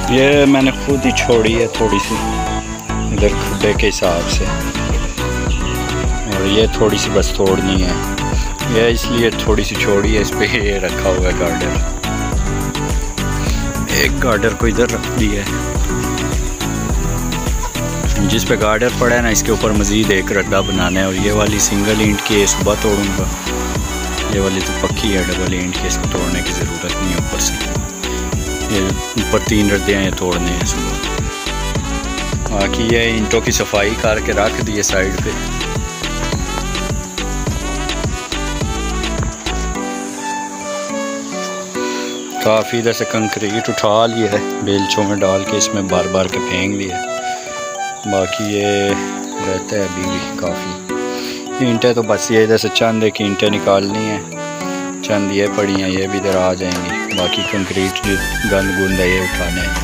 ये मैंने खुद ही छोड़ी है थोड़ी सी इधर खुदे के हिसाब से, और ये थोड़ी सी बस तोड़नी है, ये इसलिए थोड़ी सी छोड़ी है। इस पे ये रखा हुआ है गार्डर, एक गार्डर को इधर रख दिया है। जिस पे गार्डर पड़ा है ना, इसके ऊपर मज़ीद एक रद्दा बनाना है, और ये वाली सिंगल ईंट की सुबह तोड़ूंगा। ये वाली तो पक्की है, डबल ईंट की, इसको तोड़ने की ज़रूरत नहीं है। ऊपर से ये ऊपर 3 रद्दे हैं, तोड़ने हैं सुबह। बाकी ये ईंटों की सफाई करके रख दिए साइड पे। काफ़ी इधर से कंक्रीट उठा लिया है, बेलचों में डाल के इसमें बार बार के फेंक दिया। बाकी ये रहता है अभी भी काफ़ी। ईंटें तो बस ये इधर से चंद एक ईंटें निकालनी है, चंद ये पड़ी हैं, ये भी इधर आ जाएंगी। बाकी कंक्रीट जो गंद गुंद है ये उठाने हैं,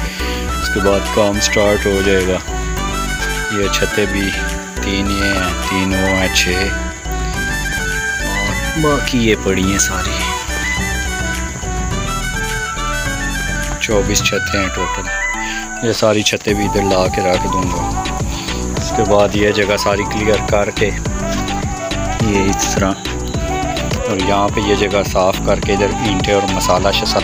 उसके बाद काम स्टार्ट हो जाएगा। ये छतें भी 3 ये हैं, 3 वो हैं, 6, और बाकी ये पड़ी हैं सारी। 24 छतें हैं टोटल। ये सारी छतें भी इधर ला के रख दूँगा। उसके बाद ये जगह सारी क्लियर करके ये इस तरह, और यहाँ पे ये जगह साफ़ करके इधर ईंटें और मसाला शसा।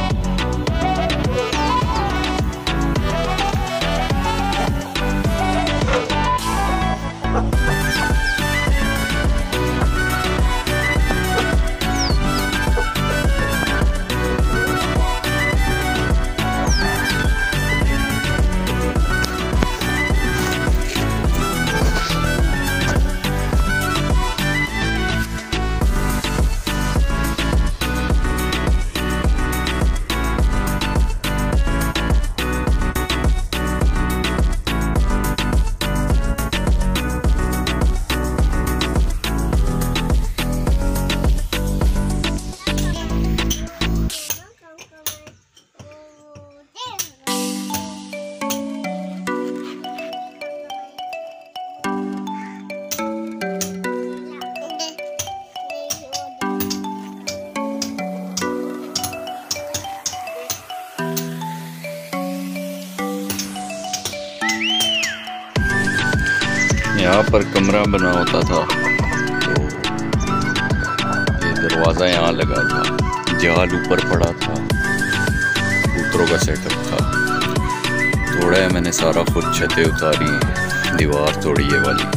यहाँ पर कमरा बना होता था, तो ये दरवाज़ा यहाँ लगा था, जाल ऊपर पड़ा था, कबूतरों का सेटअप था। तोड़ा है मैंने सारा, खुद छतें उतारी, दीवार तोड़ी ये वाली।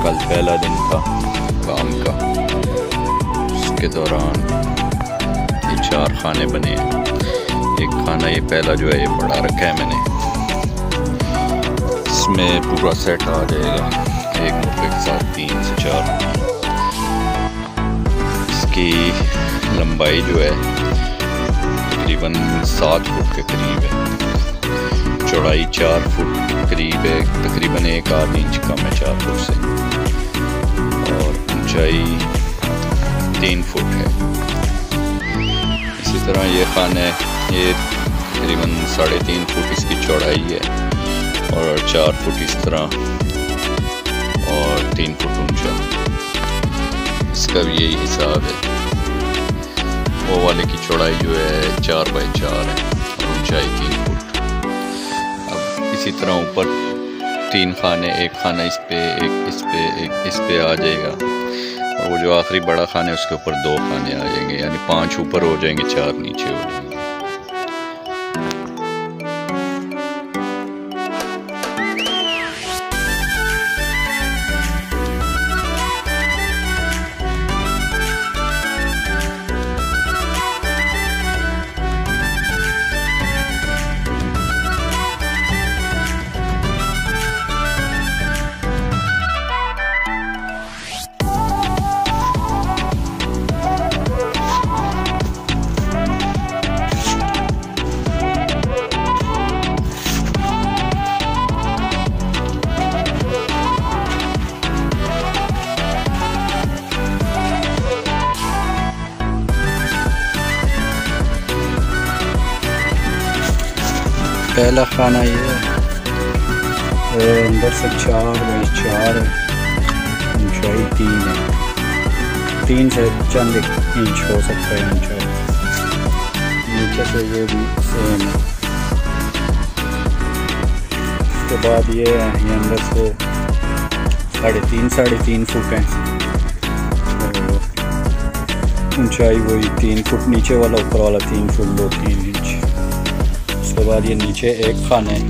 कल पहला दिन था काम का, उसके दौरान ये 4 खाने बने हैं। एक खाना ये पहला जो है ये बड़ा रखा है मैंने, इसमें पूरा सेट आ जाएगा एक मुर्गे के साथ 3 से 4। इसकी लंबाई जो है तकरीबन 7 फुट के करीब है, चौड़ाई 4 फुट करीब है, तकरीबन 1 आध इंच कम है 4 फुट से, और ऊंचाई 3 फुट है। इसी तरह ये खाना ये तकरीबन 3.5 फुट इसकी चौड़ाई है, और 4 फुट इस तरह, और 3 फुट ऊंचा। इसका भी यही हिसाब है। वो वाले की चौड़ाई जो है 4 बाई 4 है, और ऊंचाई 3 फुट। अब इसी तरह ऊपर 3 खाने, एक खाना इस पे, एक इस पे, एक इस पे आ जाएगा, और वो जो आखिरी बड़ा खाना है उसके ऊपर 2 खाने आ जाएंगे, यानी 5 ऊपर हो जाएंगे, 4 नीचे हो जाएंगे। पहला खाना ये है, अंदर से 4 बाई 4 है, ऊंचाई 3 है, 3 से चंद इंच हो सकता है ऊंचाई। नीचे से ये भी सेम है। उसके बाद ये है, ये अंदर से 3.5 फुट है, ऊंचाई वही 3 फुट, नीचे वाला ऊपर वाला 3 फुट 2-3 इंच। उसके बाद ये नीचे एक खाना है,